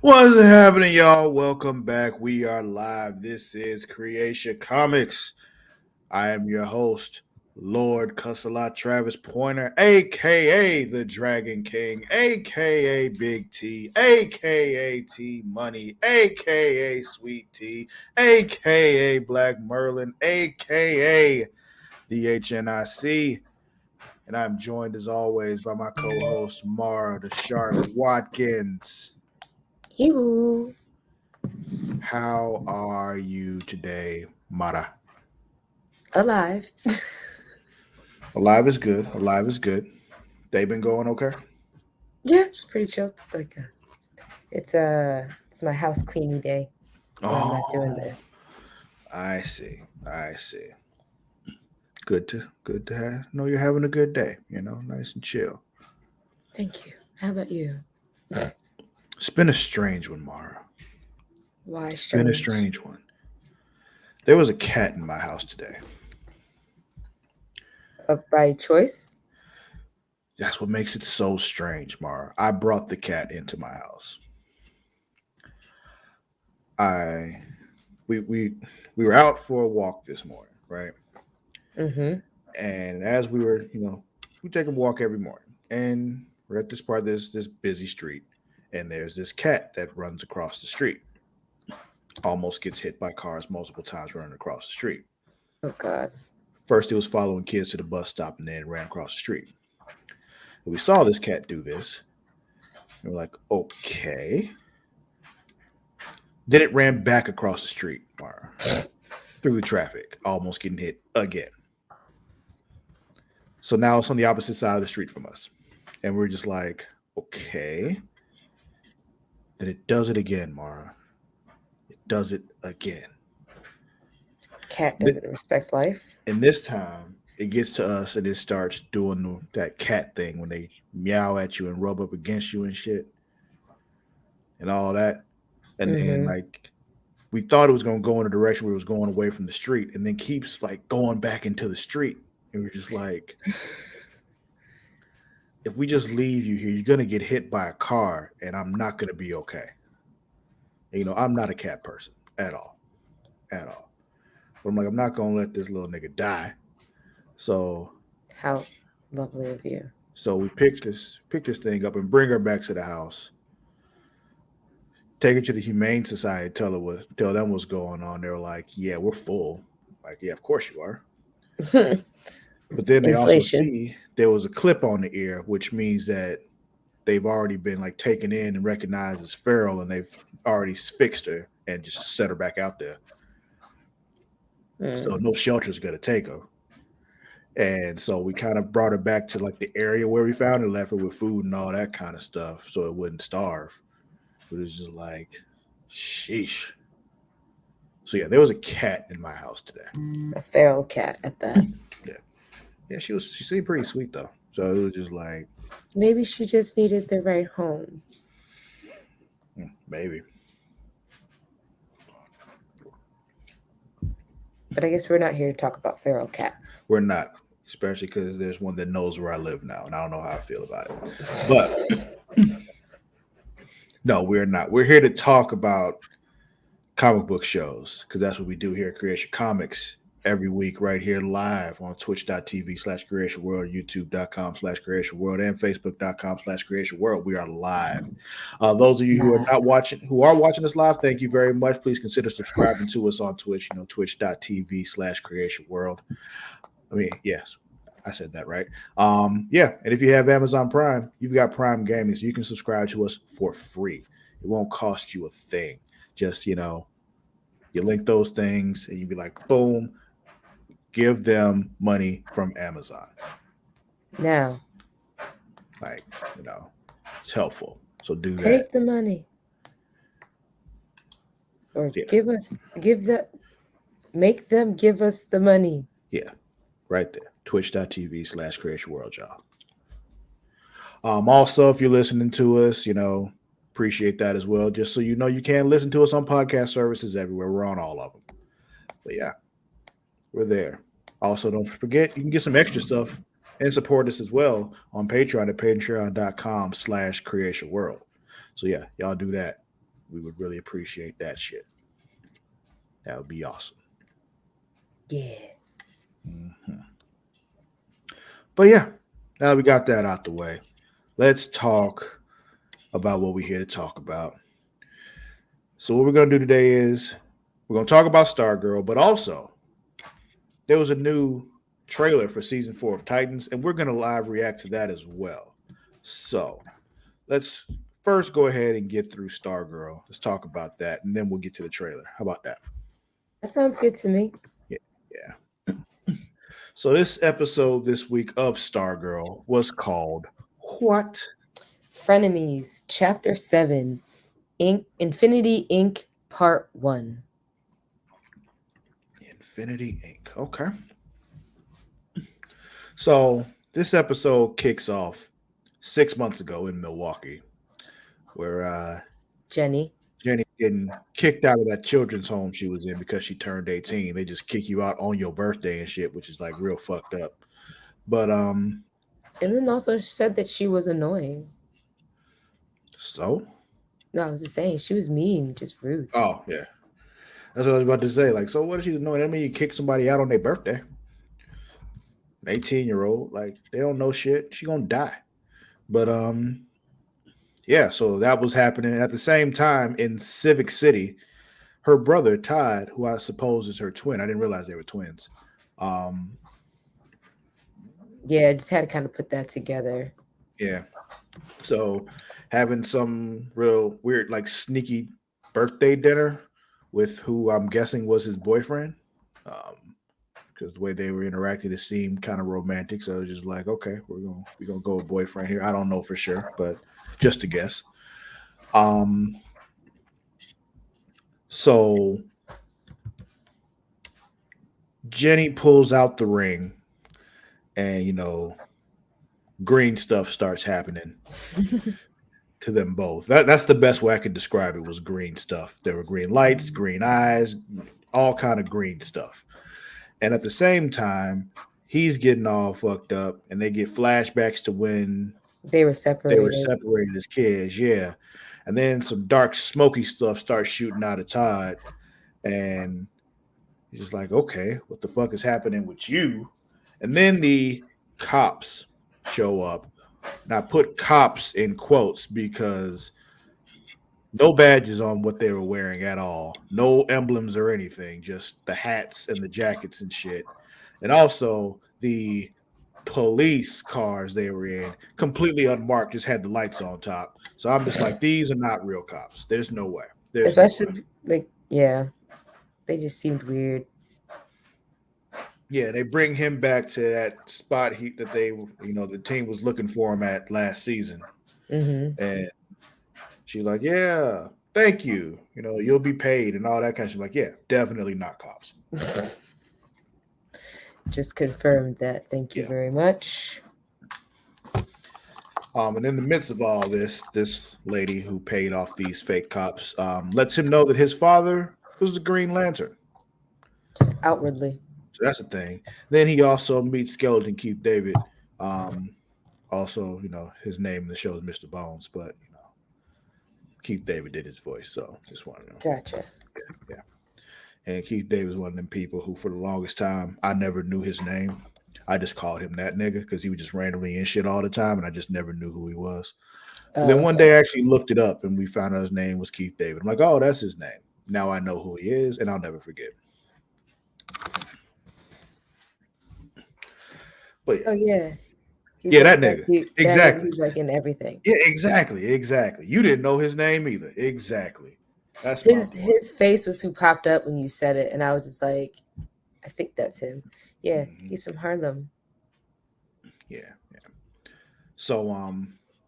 What's happening, y'all? Welcome back. We are live. This is Creatia Comics. I am your host, Lord Cussalott Travis Pointer, aka the Dragon King, aka Big T, aka T Money, aka Sweet T, aka Black Merlin, aka the HNIC. And I'm joined as always by my co-host Mara the Shark Watkins. Hero. How are you today, Mara? Alive. Alive is good. Alive is good. They been going okay? Yeah, it's pretty chill. It's my house cleaning day when I'm not doing Oh, this. I see. I see. Good to know you're having a good day. Nice and chill. Thank you. How about you? It's been a strange one, Mara. Why It's been a strange? strange one. There was a cat in my house today. By choice? That's what makes it so strange, Mara. I brought the cat into my house. I we were out for a walk this morning, right? Mm-hmm. And as we were, we take a walk every morning, and we're at this part. There's this busy street, and there's this cat that runs across the street. Almost gets hit by cars multiple times running across the street. Oh God. First, it was following kids to the bus stop, and then ran across the street. And we saw this cat do this, and we're like, okay. Then it ran back across the street, Mara, through the traffic, almost getting hit again. So now it's on the opposite side of the street from us, and we're just like, okay. Then it does it again, Mara. It does it again. Cat doesn't respect life. And this time, it gets to us and it starts doing that cat thing when they meow at you and rub up against you and shit and all that. And then, Mm-hmm. like, we thought it was going to go in a direction where it was going away from the street and then keeps, like, going back into the street. And we're just like, if we just leave you here, you're going to get hit by a car and I'm not going to be okay. And, I'm not a cat person at all. At all. But I'm like, I'm not going to let this little nigga die. So How lovely of you. So we pick this thing up and bring her back to the house. Take her to the Humane Society. Tell them what's going on. They were like, "Yeah, we're full." Like, yeah, of course you are. But then they also Inflation. see there was a clip on the ear, which means that they've already been like taken in and recognized as feral, and they've already fixed her and just set her back out there. So Mm. no shelter's gonna take her. And so we kind of brought her back to like the area where we found her, left her with food and all that kind of stuff, so it wouldn't starve. But it's just like, sheesh. So yeah, there was a cat in my house today. A feral cat at that. Yeah, yeah, she seemed pretty sweet though. So it was just like, Maybe she just needed the right home. maybe. But I guess we're not here to talk about feral cats. We're not, especially because there's one that knows where I live now, and I don't know how I feel about it. But no, we're not. We're here to talk about comic book shows because that's what we do here at Creation Comics every week, right here live on twitch.tv/Creation World, youtube.com/Creation World, and facebook.com/Creation World. We are live. Those of you who are not watching, who are watching us live, thank you very much. Please consider subscribing to us on Twitch, twitch.tv/Creation World. I mean, yes, I said that right. Yeah, and if you have Amazon Prime, you've got Prime Gaming, so you can subscribe to us for free. It won't cost you a thing. Just you link those things, and you be like, boom, give them money from Amazon. Now, Like, it's helpful. So do that. take the money. Or Yeah, make them give us the money. yeah, right there. Twitch.tv/Creation World, y'all. Also, if you're listening to us, appreciate that as well. Just so you know, you can listen to us on podcast services everywhere. We're on all of them. But yeah, we're there. Also, don't forget, you can get some extra stuff and support us as well on Patreon at patreon.com/creation world. So yeah, y'all do that. We would really appreciate that shit. That would be awesome. Yeah. Mhm. But yeah, now we got that out the way. Let's talk about what we're here to talk about. So what we're gonna do today is we're gonna talk about Stargirl, but also there was a new trailer for season 4 of Titans, and we're gonna live react to that as well. So let's first go ahead and get through Stargirl. Let's talk about that, and then we'll get to the trailer. How about that? That sounds good to me. Yeah, yeah. So this episode this week of Stargirl was called What? Frenemies, Chapter 7, Infinity Inc. Part 1. Infinity Inc. Okay. So this episode kicks off 6 months ago in Milwaukee, where Jenny. Jenny getting kicked out of that children's home she was in because she turned 18. They just kick you out on your birthday and shit, which is like real fucked up. But And then also said that she was annoying. so No, I was just saying, she was mean, just rude. oh yeah. That's what I was about to say. Like, so what if she's annoying? That mean you kick somebody out on their birthday. An 18-year-old, like they don't know shit. She gonna die. But yeah, so that was happening at the same time in Civic City. Her brother Todd, who I suppose is her twin, I didn't realize they were twins. Um, Yeah, I just had to kind of put that together. yeah, so having some real weird, like sneaky birthday dinner with who I'm guessing was his boyfriend. Because the way they were interacting, it seemed kind of romantic. So I was just like, okay, we're gonna go with boyfriend here. I don't know for sure, but just a guess. Um, so Jenny pulls out the ring, and green stuff starts happening to them both. That's the best way I could describe it. Was green stuff. There were green lights, green eyes, all kind of green stuff. And at the same time, he's getting all fucked up, and they get flashbacks to when They were they were separated. separated as kids. Yeah, and then some dark, smoky stuff starts shooting out of Todd, and he's just like, okay, what the fuck is happening with you? And then the cops show up. And I put cops in quotes because no badges on what they were wearing at all, no emblems or anything, just the hats and the jackets and shit. And also the police cars they were in, completely unmarked, just had the lights on top. So I'm just like, these are not real cops. There's no way. There's no way. Especially, like, yeah, they just seemed weird. Yeah, they bring him back to that spot that they, the team was looking for him at last season. Mm-hmm. And she's like, yeah, thank you. You'll be paid and all that kind of shit. Like, yeah, definitely not cops. Just confirmed that. Thank you Yeah. very much. And in the midst of all this lady who paid off these fake cops lets him know that his father was the Green Lantern. Just outwardly. So that's the thing. Then he also meets Skeleton Keith David. Also, his name in the show is Mr. Bones, but Keith David did his voice, so just wanted to know. Gotcha. Yeah. And Keith David was one of them people who, for the longest time, I never knew his name. I just called him that nigga because he was just randomly in shit all the time, and I just never knew who he was. And then one day I actually looked it up, and we found out his name was Keith David. I'm like, oh, that's his name. Now I know who he is, and I'll never forget. But yeah. Oh yeah. Yeah, that nigga. Exactly. He's like in everything. Yeah, exactly. You didn't know his name either. Exactly. That's his face was who popped up when you said it, and I was just like, I think that's him. Yeah, he's from Harlem. Yeah. So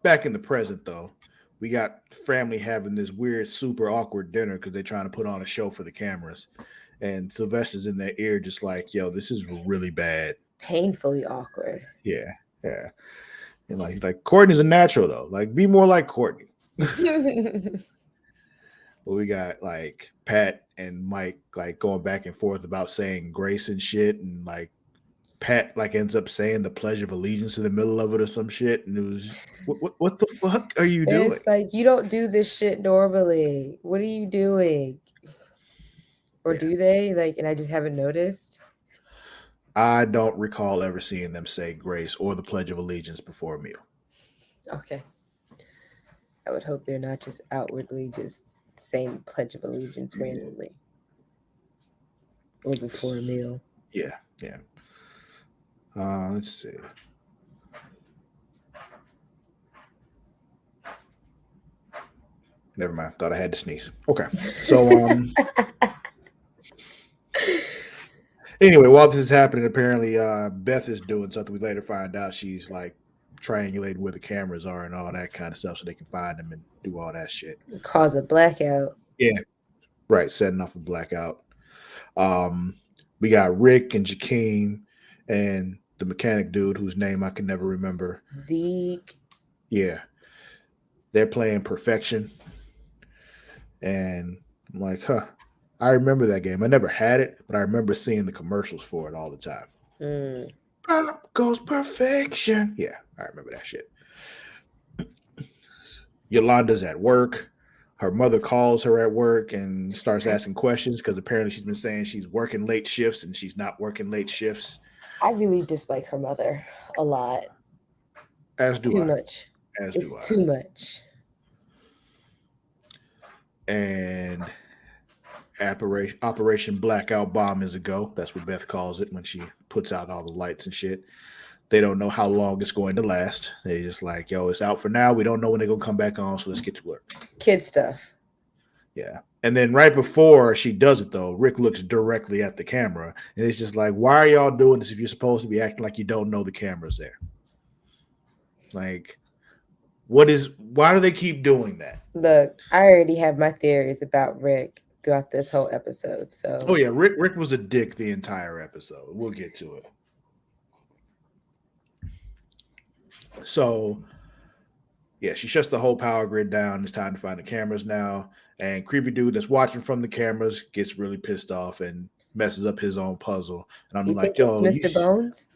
back in the present though, we got family having this weird, super awkward dinner because they're trying to put on a show for the cameras. And Sylvester's in their ear just like, yo, this is really bad. Painfully awkward. Yeah. And he's like, Courtney's a natural though. Like, be more like Courtney. But we got like Pat and Mike like going back and forth about saying grace and shit, and like Pat like ends up saying the Pledge of Allegiance in the middle of it or some shit, and it was what the fuck are you doing? It's like, you don't do this shit normally. What are you doing? Or Yeah. do they? Like, and I just haven't noticed. I don't recall ever seeing them say grace or the Pledge of Allegiance before a meal. Okay. I would hope they're not just outwardly just saying Pledge of Allegiance randomly or before a meal. Yeah, yeah. Let's see. Never mind. Thought I had to sneeze. Okay. So anyway, while this is happening, apparently Beth is doing something. We later find out she's like triangulating where the cameras are and all that kind of stuff so they can find them and do all that shit. Cause a blackout. Yeah. Right, setting off a blackout. We got Rick and Jakeem and the mechanic dude whose name I can never remember. Zeke. Yeah. They're playing Perfection. And I'm like, I remember that game. I never had it, but I remember seeing the commercials for it all the time. Pop goes Perfection. Yeah, I remember that shit. Yolanda's at work. Her mother calls her at work and starts asking questions because apparently she's been saying she's working late shifts and she's not working late shifts. I really dislike her mother a lot. As do too I. much. As it's do I. too much. And Operation Blackout Bomb is a go. That's what Beth calls it when she puts out all the lights and shit. They don't know how long it's going to last. They just like, yo, it's out for now. We don't know when they're gonna come back on, so let's get to work. Kid stuff. Yeah. And then right before she does it though, Rick looks directly at the camera and it's just like, why are y'all doing this if you're supposed to be acting like you don't know the camera's there? Like, why do they keep doing that? Look, I already have my theories about Rick throughout this whole episode. So oh yeah, Rick was a dick the entire episode. We'll get to it. So yeah, she shuts the whole power grid down. It's time to find the cameras now. And creepy dude that's watching from the cameras gets really pissed off and messes up his own puzzle. And I'm you like, think yo, it's Mr. Bones?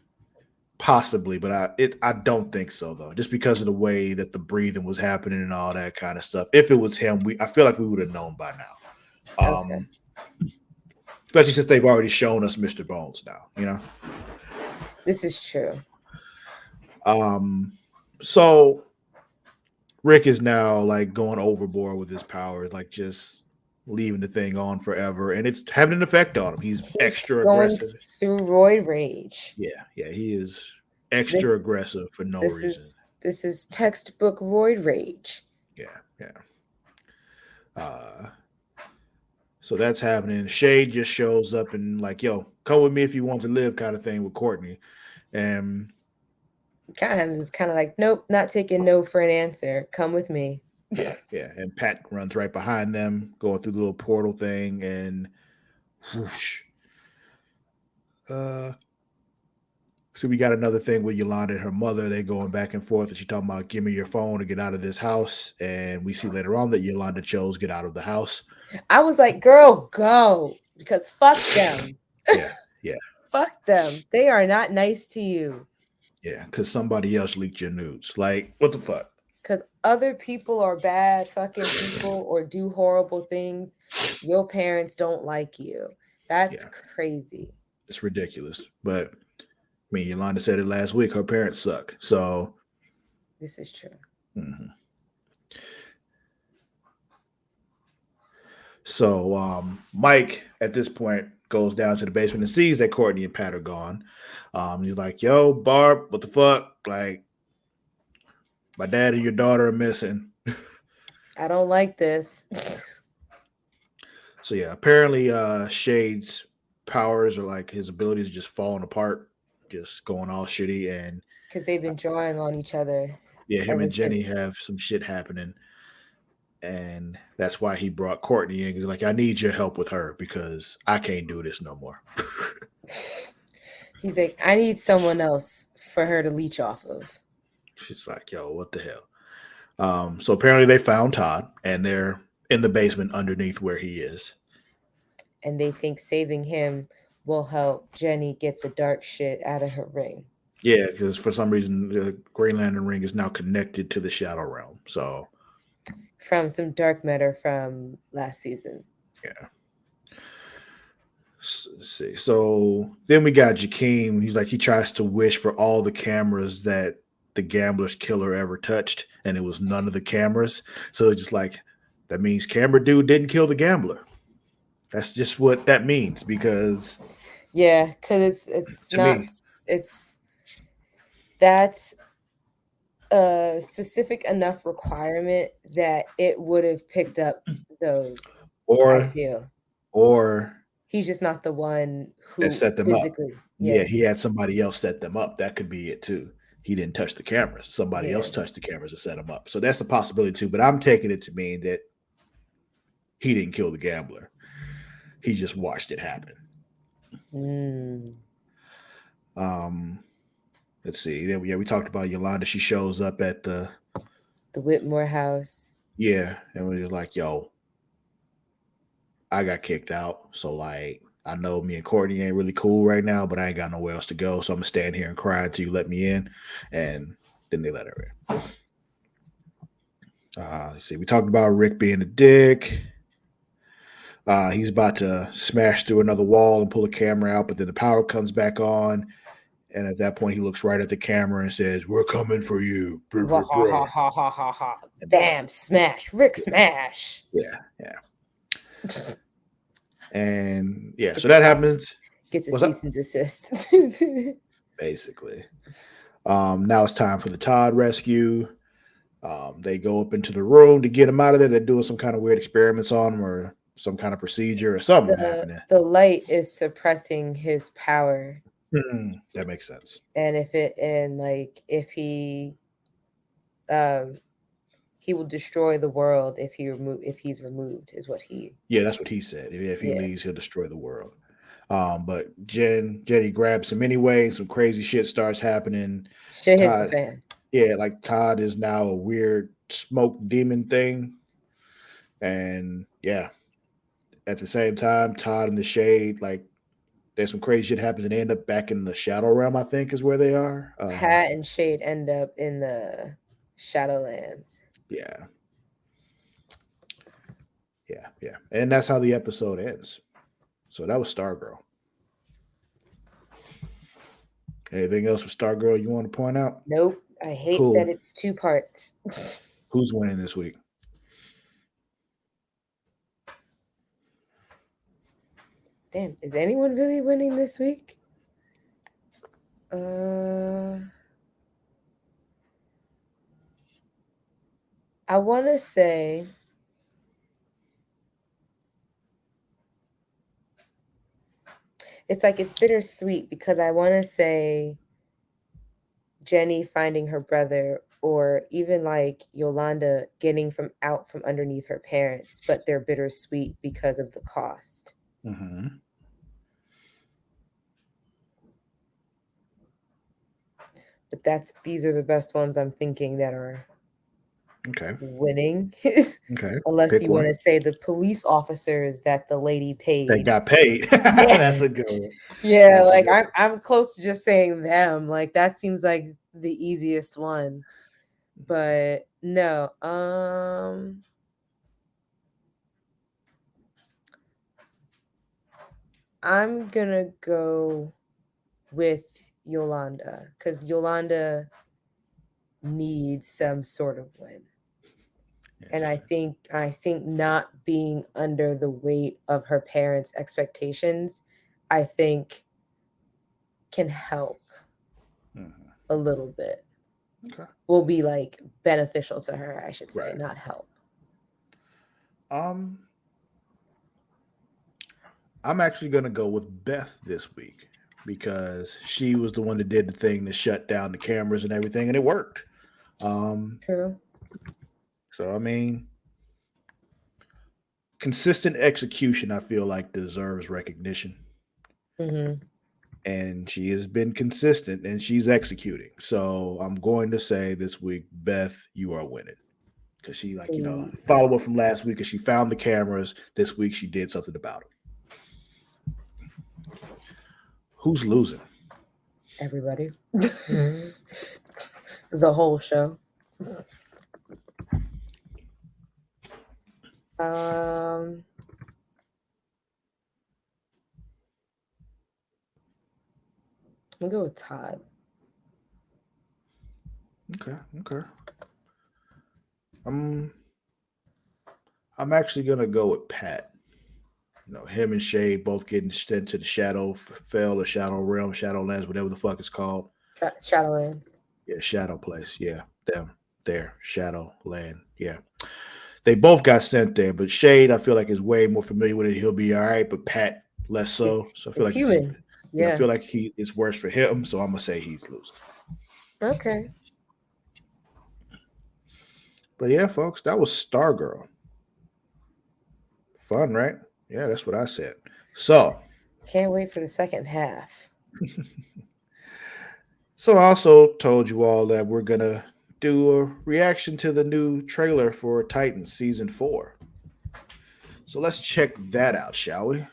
Possibly, but I don't think so though. Just because of the way that the breathing was happening and all that kind of stuff. If it was him, I feel like we would have known by now. Okay. Especially since they've already shown us Mr. Bones now, you know. This is true. So Rick is now like going overboard with his powers, like just leaving the thing on forever, and it's having an effect on him. He's extra aggressive through roid rage. Yeah, he is extra aggressive for no reason. This is textbook roid rage. Yeah. So that's happening. Shade just shows up and like, yo, come with me if you want to live, kind of thing with Courtney, and kind of like, nope, not taking no for an answer. Come with me. Yeah. And Pat runs right behind them, going through the little portal thing, and whoosh. So we got another thing with Yolanda and her mother. They're going back and forth, and she's talking about, give me your phone to get out of this house. And we see later on that Yolanda chose get out of the house. I was like, girl, go. Because fuck them. Yeah. Fuck them. They are not nice to you. Yeah, because somebody else leaked your nudes. Like, what the fuck? Because other people are bad fucking people or do horrible things. Your parents don't like you. That's crazy. It's ridiculous. But I mean, Yolanda said it last week. Her parents suck. So this is true. Mm-hmm. So Mike at this point goes down to the basement and sees that Courtney and Pat are gone. He's like, yo, Barb, what the fuck? Like, my dad and your daughter are missing. I don't like this. So yeah, apparently Shade's powers are like his abilities are just falling apart, just going all shitty, and because they've been drawing on each other. Yeah, him and Jenny have some shit happening, and that's why he brought Courtney in. He's like, I need your help with her because I can't do this no more. He's like, I need someone else for her to leech off of. She's like, yo, what the hell? So apparently they found Todd, and they're in the basement underneath where he is. And they think saving him will help Jenny get the dark shit out of her ring. Yeah, because for some reason the Green Lantern ring is now connected to the Shadow Realm. So From some dark matter from last season. yeah. Let's see. So then we got Jakeem. He's like he tries to wish for all the cameras that the gambler's killer ever touched, and it was none of the cameras. So it's just like that means camera dude didn't kill the gambler. That's just what that means because Yeah, because it's to not me, it's that's a specific enough requirement that it would have picked up those. I or feel or he's just not the one that who set them up. physically. Yeah, Yeah, he had somebody else set them up. That could be it too. He didn't touch the cameras. Somebody yeah. else touched the cameras and set them up. So that's a possibility too. But I'm taking it to mean that he didn't kill the gambler. He just watched it happen. Mm. Um, let's see. Then we talked about Yolanda. She shows up at The Whitmore house. and we're just like, yo, I got kicked out. So like I know me and Courtney ain't really cool right now, but I ain't got nowhere else to go. So I'm gonna stand here and cry until you let me in. And then they let her in. Let's see. We talked about Rick being a dick. He's about to smash through another wall and pull the camera out, but then the power comes back on. And at that point, he looks right at the camera and says, "We're coming for you." Brr, Ha brr, ha ha brr. ha ha ha ha. And Bam! Smash! Rick smash! yeah, yeah. And yeah, so It's a that cop. happens. Gets a What's up? cease and desist. Basically. Now it's time for the Todd rescue. They go up into the room to get him out of there. They're doing some kind of weird experiments on him or some kind of procedure or something happening. The light is suppressing his power, That makes sense. and if um he will destroy the world if he's removed, is what he. Yeah, that's what he said. If he Yeah, leaves, he'll destroy the world. But Jenny grabs him anyway. Some crazy shit starts happening. shit hits the Todd, fan. yeah, like Todd is now a weird smoke demon thing. And yeah, at the same time, Todd in the shade, like there's some crazy shit happens and they end up back in the Shadow Realm, I think is where they are. Pat and Shade end up in the Shadowlands. Yeah. Yeah, yeah. And that's how the episode ends. So that was Stargirl. Anything else with Stargirl you want to point out? Nope. I hate Cool. that it's 2 parts. Who's winning this week? Damn, is anyone really winning this week? I want to say it's bittersweet because I want to say Jenny finding her brother, or even like Yolanda getting from underneath her parents, but they're bittersweet because of the cost. Mm-hmm. But these are the best ones I'm thinking that are Okay. winning. Okay. Unless Pick you want one. to say the police officers that the lady They paid. got paid. Yeah. That's a good one. Yeah, That's a like good I'm close to just saying them. Like that seems like the easiest one. But no, I'm gonna go with Yolanda because Yolanda needs some sort of win. And I think not being under the weight of her parents' expectations, I think can help a little bit. Okay. Will be like beneficial to her, I should say, Right. not help. I'm actually gonna go with Beth this week because she was the one that did the thing to shut down the cameras and everything, and it worked. True. So I mean, consistent execution, I feel like deserves recognition, Mm-hmm. and she has been consistent and she's executing. So I'm going to say this week, Beth, you are winning because she, like follow up from last week, because she found the cameras. This week she did something about them. Who's losing? Everybody. The whole show. I'm gonna go with Todd. Okay. I'm actually gonna go with Pat. Him and Shay both getting sent to the Shadow Fell or Shadow Realm, Shadowlands, whatever the fuck it's called. Shadowland. Yeah, Shadow Place. Yeah, them there, Shadowland. Yeah, they both got sent there, but Shade I feel like is way more familiar with it. He'll be all right, but Pat less so. So I feel It's like human. I Yeah. feel like it's worse for him. So I'm gonna say he's losing. Okay. But yeah, folks, that was Stargirl. Fun, right? Yeah, that's what I said. So Can't wait for the second half. So I also told you all that we're gonna do a reaction to the new trailer for Titans season 4. So let's check that out, shall we?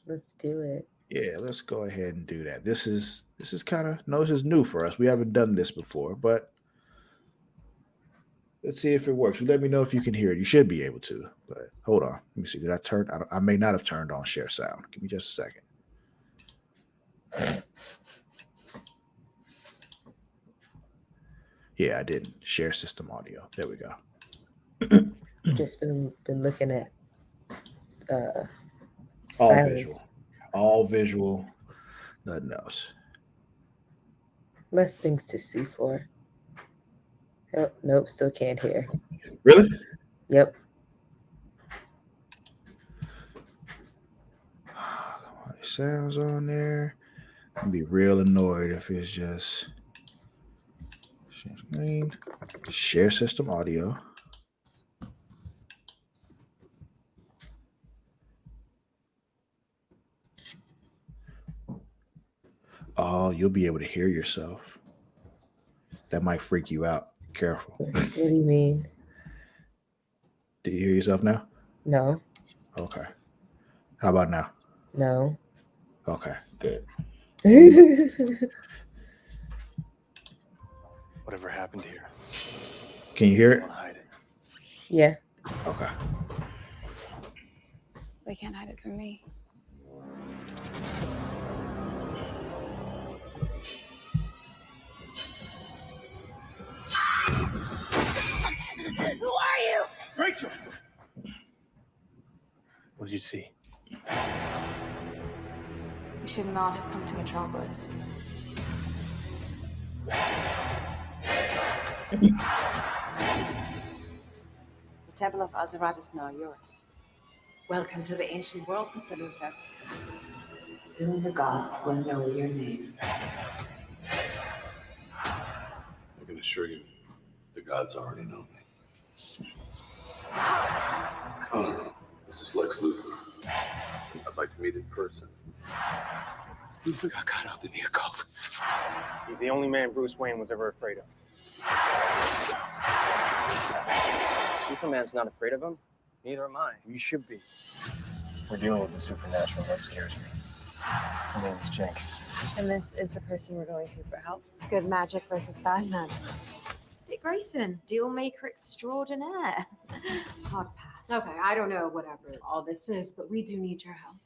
Let's do it. Yeah, let's go ahead and do that. This is kind of no, this is new for us. We haven't done this before, but let's see if it works. You let me know if you can hear it. You should be able to. But hold on, let me see. Did I turn? I may not have turned on share sound. Give me just a second. Yeah, I didn't share system audio. There we go. Just been looking at All silence. visual, all visual. Nothing else. Less things to see for. Oh, nope, still can't hear. Really? Yep. Come on, it sounds on there. I'd be real annoyed if it's just share screen, share system audio. Oh, you'll be able to hear yourself. That might freak you out. Careful. What do you mean? Do you hear yourself now? No. Okay. How about now? No. Okay, good. Whatever happened here? Can you hear it? Hide it. Yeah. Okay. They can't hide it from me. Who are you? Rachel! What did you see? You should not have come to Metropolis. The Temple of Azeroth is now yours. Welcome to the ancient world, Mr. Luther. Soon the gods will know your name. I can assure you, the gods already know me. Connor, this is Lex Luthor. I'd like to meet in person. Luther got caught up in the occult. He's the only man Bruce Wayne was ever afraid of. Superman's not afraid of him. Neither am I. You should be. We're dealing with the supernatural. That scares me. Her name is Jinx. And this is the person we're going to for help. Good magic versus bad magic. Dick Grayson, deal maker extraordinaire. Hard pass. Okay, I don't know whatever all this is, but we do need your help.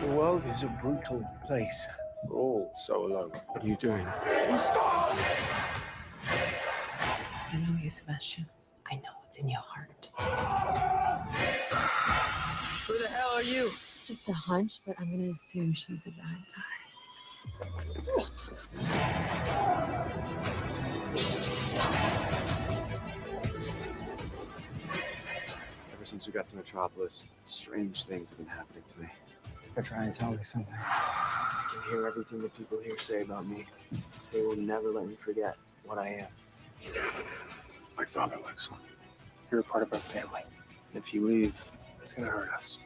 The world is a brutal place. We're all so alone. What are you doing? I know you, Sebastian. I know what's in your heart. Who the hell are you? It's just a hunch, but I'm gonna assume she's a bad guy. Ever since we got to Metropolis, strange things have been happening to me. They're trying to tell me something. I can hear everything that people here say about me. They will never let me forget what I am. My father, Lex. You're a part of our family. And if you leave, it's gonna hurt us.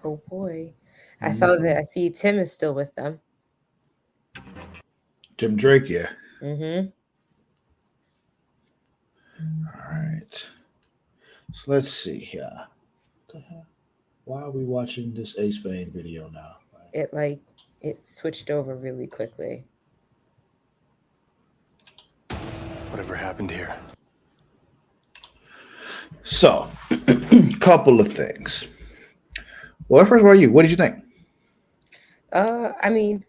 Oh boy. I saw that. I see Tim is still with them. Tim Drake, yeah. Mm-hmm. All right. So let's see here. What the hell? Why are we watching this Ace Fane video now? It switched over really quickly. Whatever happened here? So, couple of things. Well, first of all, what did you think? I mean,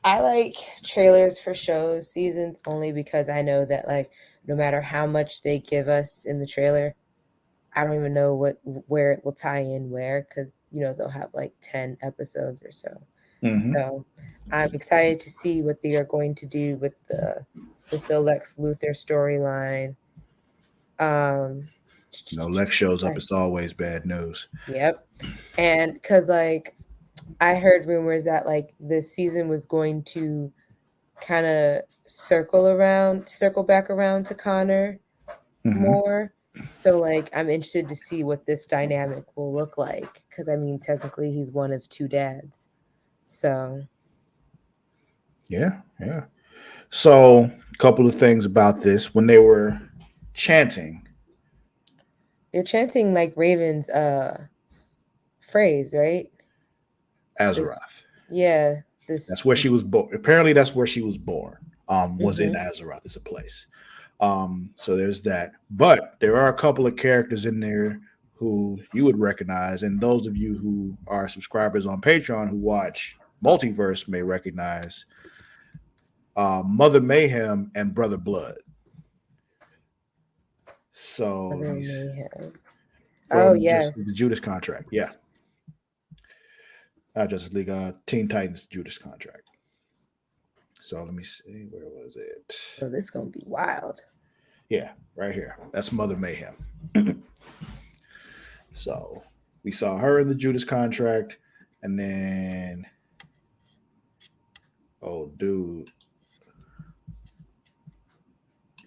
I like trailers for shows, seasons, only because I know that like no matter how much they give us in the trailer, I don't even know where it will tie in where, because they'll have like 10 episodes or so. Mm-hmm. So I'm excited to see what they are going to do with the Lex Luthor storyline. Lex shows up, it's always bad news. Yep. And because like I heard rumors that like this season was going to kind of circle back around to Connor more. So like I'm interested to see what this dynamic will look like, because I mean technically he's one of two dads. So yeah. So a couple of things about this. When they were chanting, they're chanting like Raven's phrase, right? Azeroth. That's where she was born. Apparently that's where she was born. Was in Mhm. Azeroth. It's a place. So there's that. But there are a couple of characters in there who you would recognize, and those of you who are subscribers on Patreon who watch Multiverse may recognize Mother Mayhem and Brother Blood. So Mother Mayhem. from yes. just the Judas contract, yeah. Justice League Teen Titans Judas contract. So let me see, where was it? Oh, this is gonna be wild. Yeah, right here. That's Mother Mayhem. So we saw her in the Judas contract, and then dude.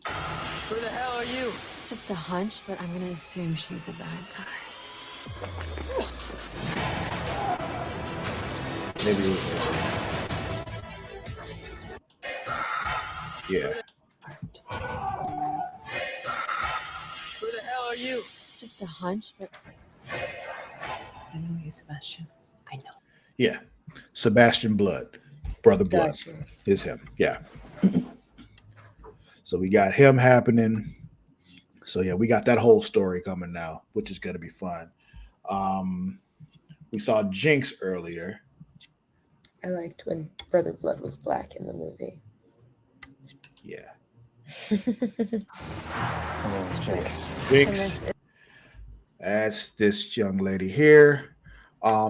Who the hell are you? It's just a hunch, but I'm gonna assume she's a bad guy. Maybe it was yeah. Who the hell are you? It's just a hunch, but I know you, Sebastian. I know. Yeah. Sebastian Blood. Brother Blood Gotcha. is him. Yeah. So we got him happening. So yeah, we got that whole story coming now, which is gonna be fun. We saw Jinx earlier. I liked when Brother Blood was black in the movie. Yeah. My name is Jinx. Jinx. That's this young lady here.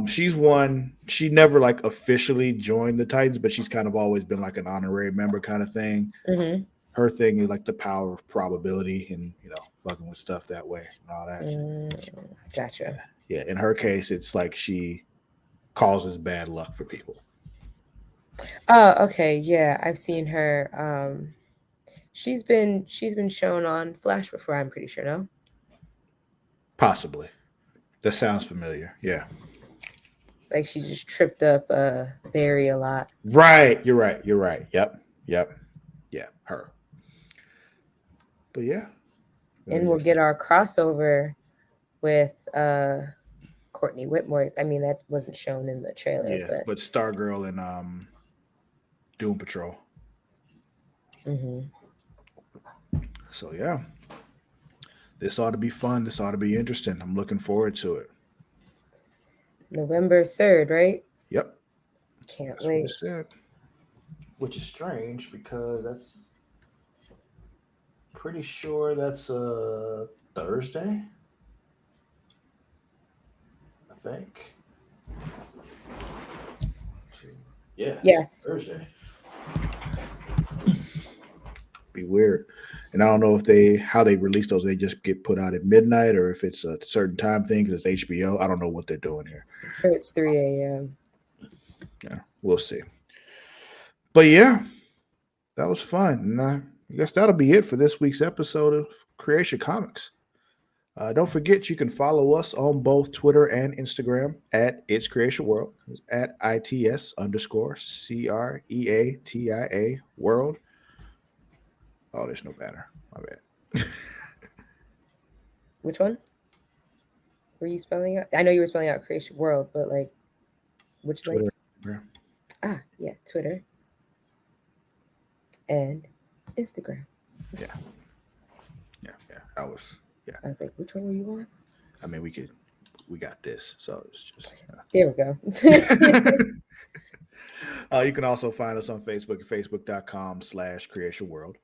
She's one. She never like officially joined the Titans, but she's kind of always been like an honorary member kind of thing. Mm-hmm. Her thing is like the power of probability and fucking with stuff that way and all that. Gotcha. Yeah. In her case, it's like she causes bad luck for people. Oh, okay. Yeah, I've seen her. She's been shown on Flash before, I'm pretty sure, no? Possibly. That sounds familiar. Yeah. Like she just tripped up Barry a lot. Right. You're right. Yep. Yeah, her. But yeah. And we'll get our crossover with Courtney Whitmore. I mean, that wasn't shown in the trailer. Yeah, but Stargirl and Doom Patrol. Mm-hmm. So yeah. This ought to be fun. This ought to be interesting. I'm looking forward to it. November 3rd, right? Yep. Can't That's wait. what it said. Which is strange because that's pretty sure that's Thursday. I think. Yeah. Yes. Thursday. Be weird. And I don't know how they release those. They just get put out at midnight or if it's a certain time thing because it's HBO. I don't know what they're doing here. I'm sure it's 3 a.m. Yeah, we'll see. But yeah, that was fun. And I guess that'll be it for this week's episode of Creatia Comics. Don't forget, you can follow us on both Twitter and Instagram at It's Creatia World, at ITS_CREATIA World. Oh, there's no banner. My bad. Which one? Were you spelling out? I know you were spelling out Creatia World, but like, which link? Twitter. Yeah, Twitter and Instagram. Yeah. I was like, which one were you on? I mean, we got this. So it's just There we go. You can also find us on Facebook at facebook.com/Creatia World.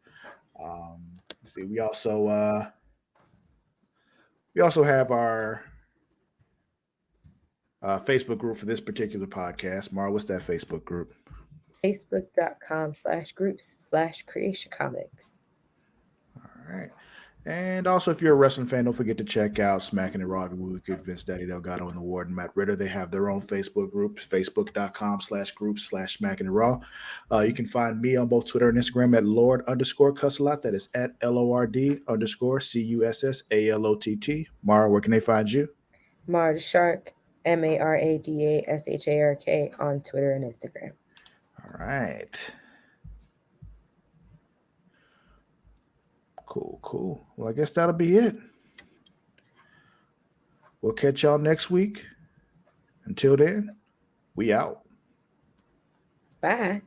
See, we also have our Facebook group for this particular podcast. Mara, what's that Facebook group? Facebook.com/groups/Creatia Comics. All right. And also, if you're a wrestling fan, don't forget to check out Smacking It Raw every week with Vince Daddy Delgado and the Warden Matt Ritter. They have their own Facebook groups, facebook.com/groups/Smacking It Raw. You can find me on both Twitter and Instagram at Lord_Cussalott. That is at LORD_CUSSALOTT. Mara, where can they find you? Mara the Shark, MARADASHARK on Twitter and Instagram. All right. Cool. Well, I guess that'll be it. We'll catch y'all next week. Until then, we out. Bye.